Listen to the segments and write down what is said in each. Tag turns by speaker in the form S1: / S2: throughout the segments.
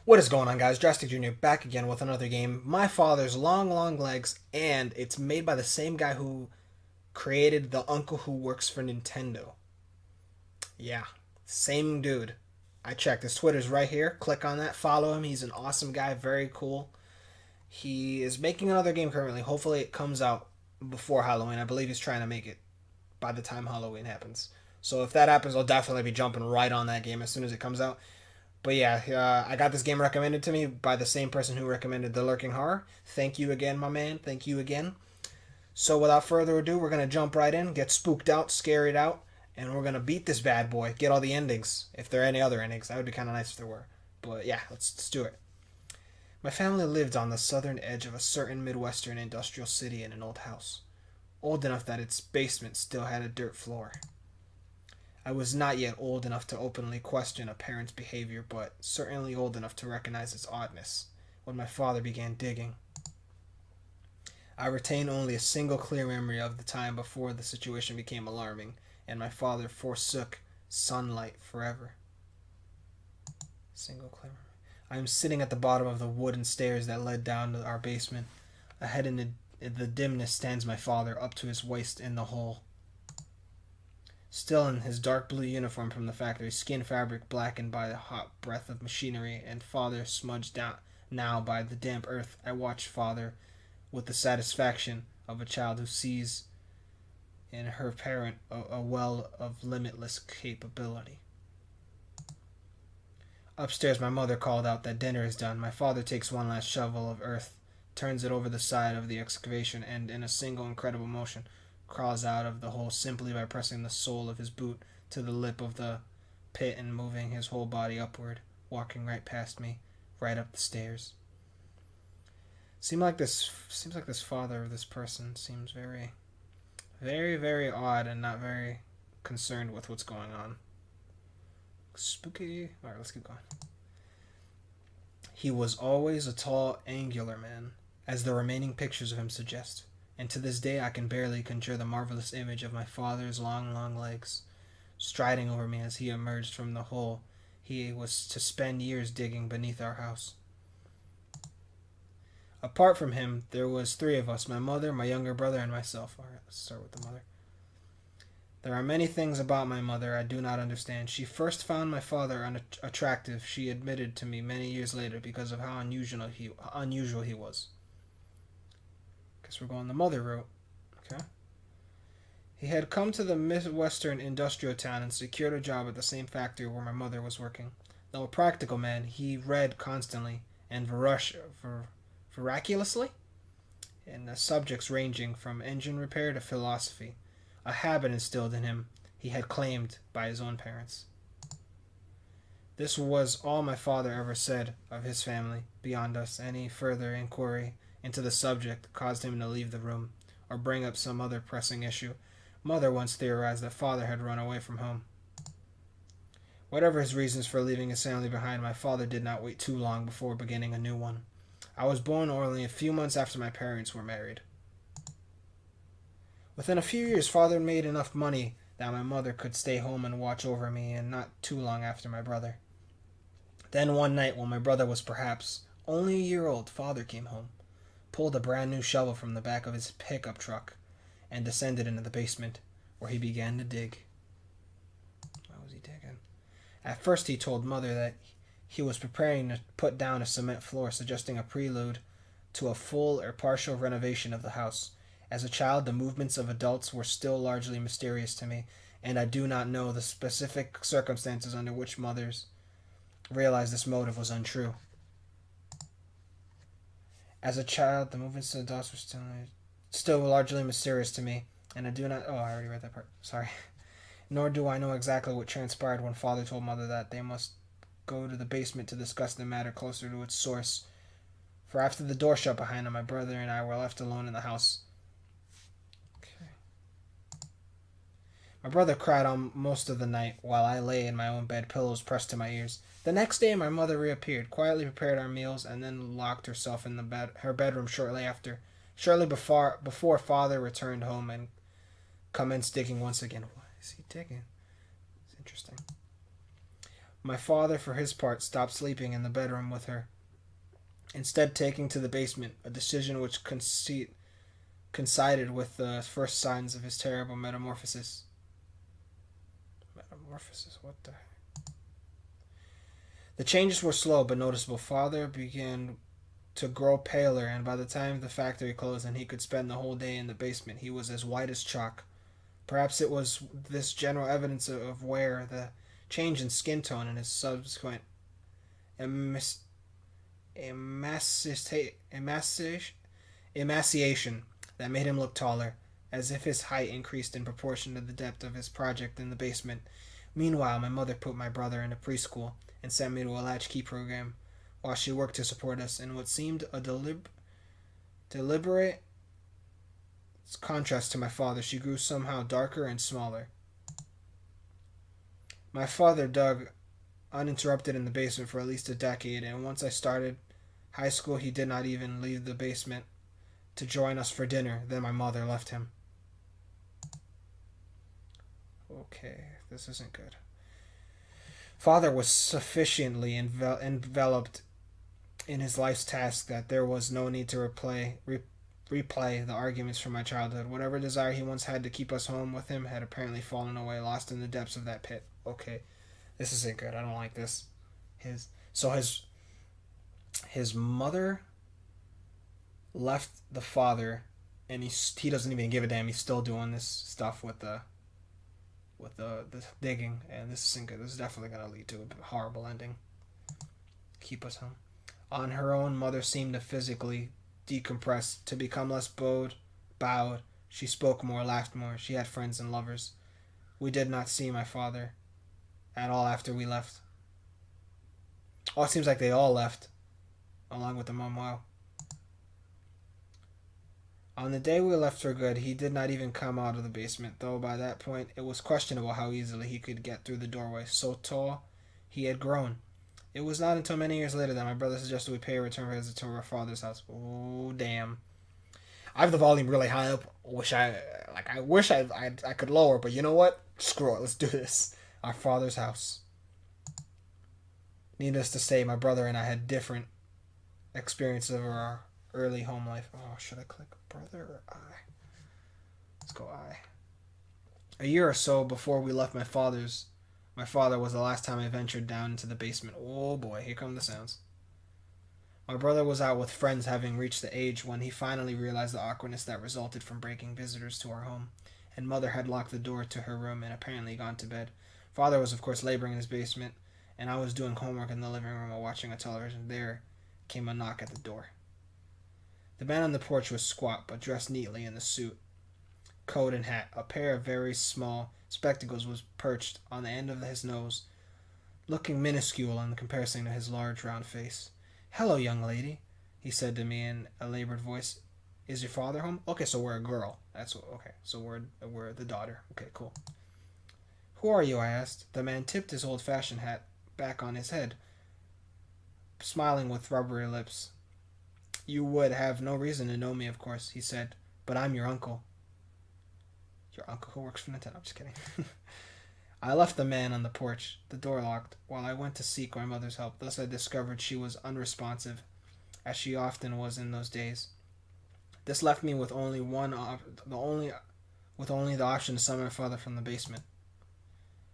S1: What is going on, guys? Drastic Jr. back again with another game. My Father's Long Long Legs, and it's made by the same guy who created the uncle who works for Nintendo. Yeah, same dude. I checked. His Twitter's right here. Click on that. Follow him. He's an awesome guy. Very cool. He is making another game currently. Hopefully, it comes out before Halloween. I believe he's trying to make it by the time Halloween happens. So if that happens, I'll definitely be jumping right on that game as soon as it comes out. But yeah, I got this game recommended to me by the same person who recommended The Lurking Horror. Thank you again, my man. Thank you again. So without further ado, we're going to jump right in, get spooked out, scared out, and we're going to beat this bad boy, get all the endings. If there are any other endings, that would be kind of nice if there were. But yeah, let's do it. My family lived on the southern edge of a certain Midwestern industrial city in an old house, old enough that its basement still had a dirt floor. I was not yet old enough to openly question a parent's behavior, but certainly old enough to recognize its oddness when my father began digging. I retain only a single clear memory of the time before the situation became alarming and my father forsook sunlight forever. Single clear memory. I am sitting at the bottom of the wooden stairs that led down to our basement. Ahead in the dimness stands my father, up to his waist in the hole. Still in his dark blue uniform from the factory, skin fabric blackened by the hot breath of machinery, and father smudged down now by the damp earth, I watch father with the satisfaction of a child who sees in her parent a well of limitless capability. Upstairs, my mother called out that dinner is done. My father takes one last shovel of earth, turns it over the side of the excavation, and in a single incredible motion crawls out of the hole simply by pressing the sole of his boot to the lip of the pit and moving his whole body upward, walking right past me, right up the stairs. Seems like this father of this person seems very, very, very odd and not very concerned with what's going on. Spooky. All right, let's keep going. He was always a tall, angular man, as the remaining pictures of him suggest, and to this day I can barely conjure the marvelous image of my father's long, long legs, striding over me as he emerged from the hole he was to spend years digging beneath our house. Apart from him, there was three of us, my mother, my younger brother, and myself. All right, let's start with the mother. There are many things about my mother I do not understand. She first found my father unattractive, she admitted to me many years later, because of how unusual he was. Guess we're going the mother route. Okay. He had come to the Midwestern industrial town and secured a job at the same factory where my mother was working. Though a practical man, he read constantly and miraculously in the subjects ranging from engine repair to philosophy, a habit instilled in him he had claimed by his own parents. This was all my father ever said of his family. Beyond us, any further inquiry into the subject caused him to leave the room or bring up some other pressing issue. Mother once theorized that father had run away from home. Whatever his reasons for leaving his family behind, my father did not wait too long before beginning a new one. I was born only a few months after my parents were married. Within a few years, father made enough money that my mother could stay home and watch over me, and not too long after my brother. Then one night, when my brother was perhaps only a year old, father came home, pulled a brand new shovel from the back of his pickup truck, and descended into the basement, where he began to dig. What was he digging? At first he told mother that he was preparing to put down a cement floor, suggesting a prelude to a full or partial renovation of the house. As a child, the movements of adults were still largely mysterious to me, and I do not know the specific circumstances under which mothers realized this motive was untrue. As a child, the movements of adults were still largely mysterious to me, and I do not... Oh, I already read that part. Sorry. Nor do I know exactly what transpired when father told mother that they must go to the basement to discuss the matter closer to its source. For after the door shut behind him, my brother and I were left alone in the house. Okay. My brother cried on most of the night, while I lay in my own bed, pillows pressed to my ears. The next day, my mother reappeared, quietly prepared our meals, and then locked herself in her bedroom shortly before father returned home and commenced digging once again. Why is he digging? It's interesting. My father, for his part, stopped sleeping in the bedroom with her, instead taking to the basement, a decision which coincided with the first signs of his terrible metamorphosis. Metamorphosis? What the? The changes were slow but noticeable. Father began to grow paler, and by the time the factory closed and he could spend the whole day in the basement, he was as white as chalk. Perhaps it was this general evidence of wear, the change in skin tone, and his subsequent emaciation that made him look taller, as if his height increased in proportion to the depth of his project in the basement. Meanwhile, my mother put my brother into preschool and sent me to a latchkey program, while she worked to support us in what seemed a deliberate contrast to my father. She grew somehow darker and smaller. My father dug uninterrupted in the basement for at least a decade, and once I started high school, he did not even leave the basement to join us for dinner. Then my mother left him. Okay, this isn't good. Father was sufficiently enveloped in his life's task that there was no need to replay the arguments from my childhood. Whatever desire he once had to keep us home with him had apparently fallen away, lost in the depths of that pit. Okay, this isn't good. I don't like this. His mother left the father, and he doesn't even give a damn. He's still doing this stuff with the digging, and this isn't good. This is definitely gonna lead to a horrible ending. Keep us home. On her own, mother seemed to physically decompress, to become less bowed. She spoke more, laughed more. She had friends and lovers. We did not see my father at all after we left. Oh, it seems like they all left, along with the mom. Wow. On the day we left for good, he did not even come out of the basement, though by that point it was questionable how easily he could get through the doorway. So tall he had grown. It was not until many years later that my brother suggested we pay a return visit to our father's house. Oh, damn. I have the volume really high up. I wish I could lower, but you know what? Screw it. Let's do this. Our father's house. Needless to say, my brother and I had different experiences of our early home life. Oh, should I click brother or I? Let's go I. A year or so before we left my father was the last time I ventured down into the basement. Oh boy, here come the sounds. My brother was out with friends, having reached the age when he finally realized the awkwardness that resulted from breaking visitors to our home, and mother had locked the door to her room and apparently gone to bed. Father was, of course, laboring in his basement, and I was doing homework in the living room while watching a television. There came a knock at the door. The man on the porch was squat, but dressed neatly in the suit, coat, and hat. A pair of very small spectacles was perched on the end of his nose, looking minuscule in comparison to his large round face. "Hello, young lady," he said to me in a labored voice. "Is your father home?" Okay, so we're a girl. Okay. So we're the daughter. Okay, cool. "Who are you?" I asked. The man tipped his old-fashioned hat back on his head, smiling with rubbery lips. "You would have no reason to know me, of course," he said, "but I'm your uncle." Your uncle who works for Nintendo? I'm just kidding. I left the man on the porch, the door locked, while I went to seek my mother's help. Thus I discovered she was unresponsive, as she often was in those days. This left me with only the option to summon my father from the basement.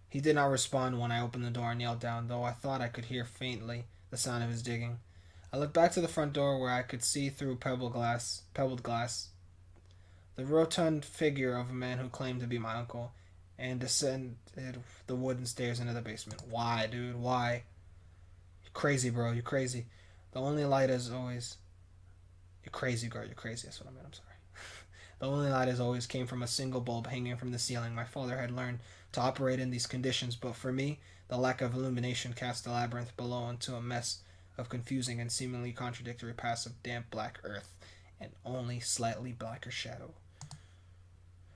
S1: He did not respond when I opened the door and knelt down, though I thought I could hear faintly the sound of his digging. I looked back to the front door where I could see through pebbled glass, the rotund figure of a man who claimed to be my uncle, and descended the wooden stairs into the basement. Why, dude? Why? You're crazy, bro. You're crazy. The only light is always... You're crazy, girl. You're crazy. That's what I meant. I'm sorry. The only light as always came from a single bulb hanging from the ceiling. My father had learned to operate in these conditions, but for me, the lack of illumination cast the labyrinth below into a mess of confusing and seemingly contradictory paths of damp black earth and only slightly blacker shadow.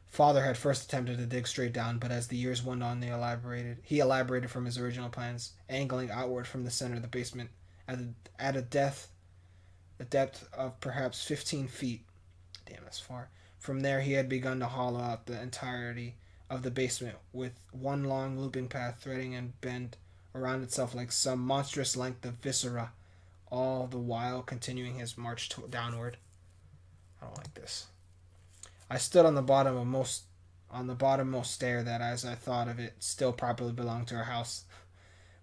S1: Father had first attempted to dig straight down, but as the years went on, he elaborated from his original plans, angling outward from the center of the basement at a depth of perhaps 15 feet. Damn, that's far. From there, he had begun to hollow out the entirety of the basement with one long looping path threading and bend around itself like some monstrous length of viscera, all the while continuing his march downward. I don't like this. I stood on the bottommost stair that, as I thought of it, still properly belonged to our house.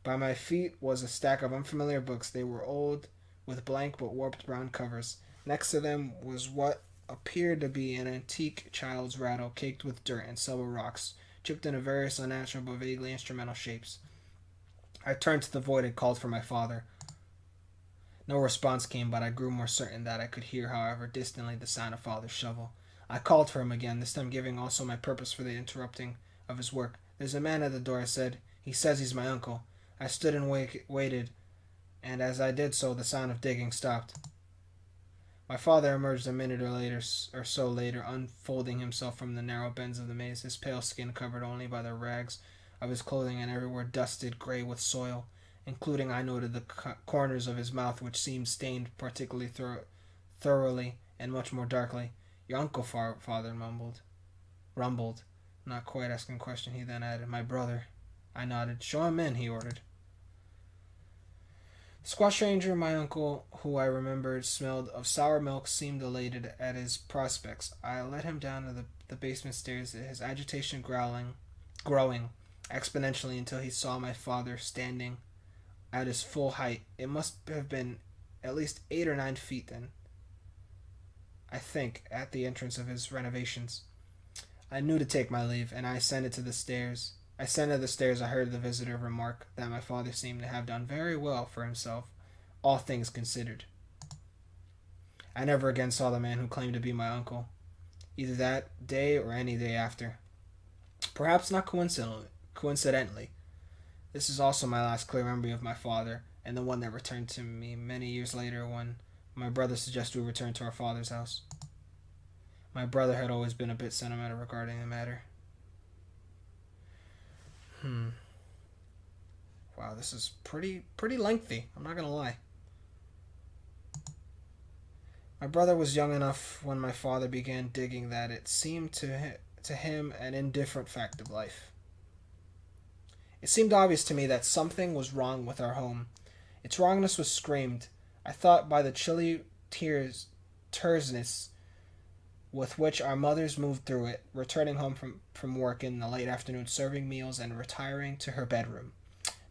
S1: By my feet was a stack of unfamiliar books. They were old, with blank but warped brown covers. Next to them was what appeared to be an antique child's rattle, caked with dirt and silver rocks, chipped into various unnatural but vaguely instrumental shapes. I turned to the void and called for my father. No response came, but I grew more certain that I could hear, however distantly, the sound of father's shovel. I called for him again, this time giving also my purpose for the interrupting of his work. "There's a man at the door," I said. "He says he's my uncle." I stood and waited, and as I did so, the sound of digging stopped. My father emerged a minute or so later, unfolding himself from the narrow bends of the maze, his pale skin covered only by the rags of his clothing and everywhere dusted gray with soil, including, I noted, the corners of his mouth, which seemed stained particularly thoroughly and much more darkly. "Your uncle," father rumbled, not quite asking a question. He then added, "My brother." I nodded. "Show him in," he ordered. The squat stranger, my uncle, who I remembered smelled of sour milk, seemed elated at his prospects. I led him down to the basement stairs, his agitation growing exponentially until he saw my father standing at his full height. It must have been at least 8 or 9 feet then, I think, at the entrance of his renovations. I knew to take my leave, and I ascended the stairs. I heard the visitor remark that my father seemed to have done very well for himself, all things considered. I never again saw the man who claimed to be my uncle, either that day or any day after. Perhaps not coincidentally, this is also my last clear memory of my father, and the one that returned to me many years later when my brother suggested we return to our father's house. My brother had always been a bit sentimental regarding the matter. Wow, this is pretty lengthy. I'm not gonna lie. My brother was young enough when my father began digging that it seemed to him an indifferent fact of life. It seemed obvious to me that something was wrong with our home. Its wrongness was screamed, I thought, by the chilly terseness with which our mothers moved through it, returning home from work in the late afternoon, serving meals, and retiring to her bedroom.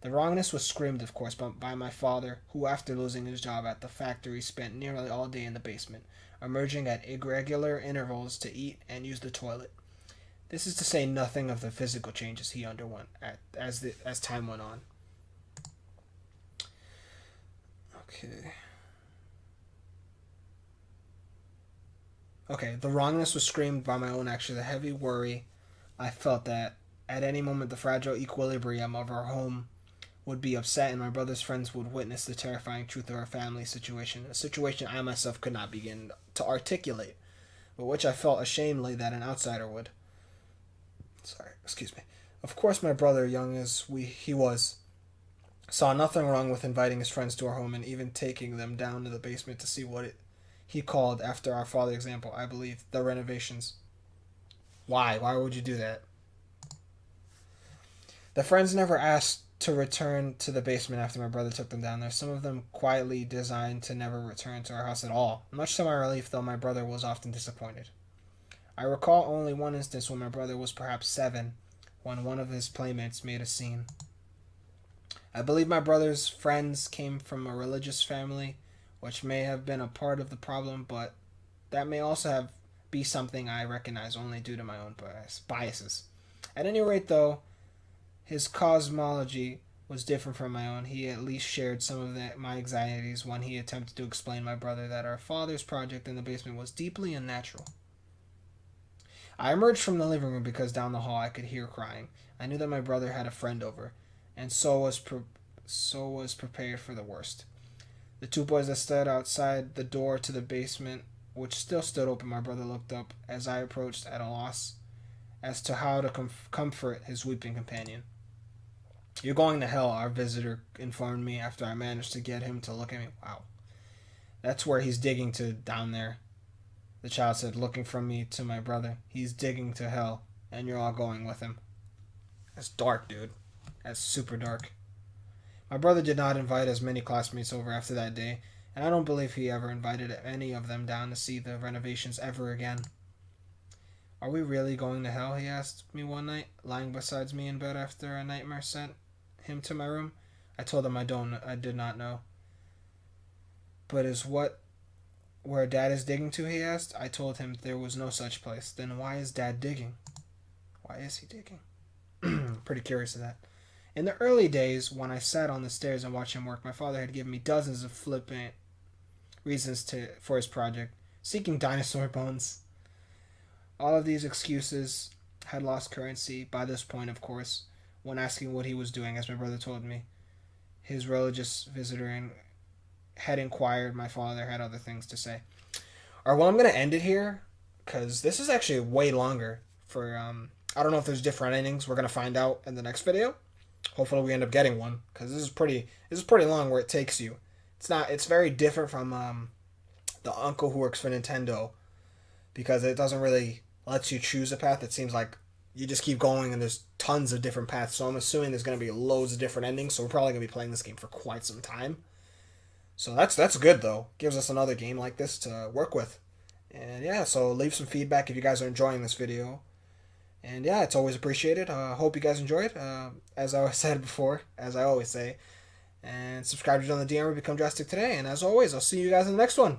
S1: The wrongness was screamed, of course, by my father, who, after losing his job at the factory, spent nearly all day in the basement, emerging at irregular intervals to eat and use the toilet. This is to say nothing of the physical changes he underwent as time went on. Okay, the wrongness was screamed by my own action, the heavy worry I felt that at any moment the fragile equilibrium of our home would be upset and my brother's friends would witness the terrifying truth of our family situation, a situation I myself could not begin to articulate, but which I felt ashamedly that an outsider would. Excuse me. Of course, my brother, young as he was, saw nothing wrong with inviting his friends to our home and even taking them down to the basement to see what he called, after our father's example, I believe, the renovations. Why? Why would you do that? The friends never asked to return to the basement after my brother took them down there. Some of them quietly designed to never return to our house at all. Much to my relief, though, my brother was often disappointed. I recall only one instance when my brother was perhaps 7, when one of his playmates made a scene. I believe my brother's friends came from a religious family, which may have been a part of the problem, but that may also be something I recognize only due to my own biases. At any rate, though, his cosmology was different from my own. He at least shared some of my anxieties when he attempted to explain to my brother that our father's project in the basement was deeply unnatural. I emerged from the living room because down the hall I could hear crying. I knew that my brother had a friend over, and so was prepared for the worst. The 2 boys that stood outside the door to the basement, which still stood open, my brother looked up as I approached, at a loss as to how to comfort his weeping companion. "You're going to hell," our visitor informed me after I managed to get him to look at me. "Wow. That's where he's digging to down there," the child said, looking from me to my brother. "He's digging to hell, and you're all going with him." That's dark, dude. That's super dark. My brother did not invite as many classmates over after that day, and I don't believe he ever invited any of them down to see the renovations ever again. Are we really going to hell? He asked me one night, lying beside me in bed after a nightmare sent him to my room. I told him I did not know. But is what where Dad is digging to? He asked. I told him there was no such place. Then why is Dad digging? Why is he digging? Pretty curious of that. In the early days, when I sat on the stairs and watched him work, my father had given me dozens of flippant reasons for his project, seeking dinosaur bones. All of these excuses had lost currency by this point, of course, when asking what he was doing, as my brother told me. His religious visitor had inquired. My father had other things to say. All right, well, I'm going to end it here because this is actually way longer. I don't know if there's different endings. We're going to find out in the next video. Hopefully we end up getting one because this is pretty long where it takes you. It's very different from the uncle who works for Nintendo because it doesn't really let you choose a path. It seems like you just keep going and there's tons of different paths. So I'm assuming there's going to be loads of different endings. So we're probably going to be playing this game for quite some time. So that's good though. Gives us another game like this to work with. And yeah, so leave some feedback if you guys are enjoying this video. And yeah, it's always appreciated. Hope you guys enjoyed. As I said before, as I always say. And subscribe to John the DM or become drastic today. And as always, I'll see you guys in the next one.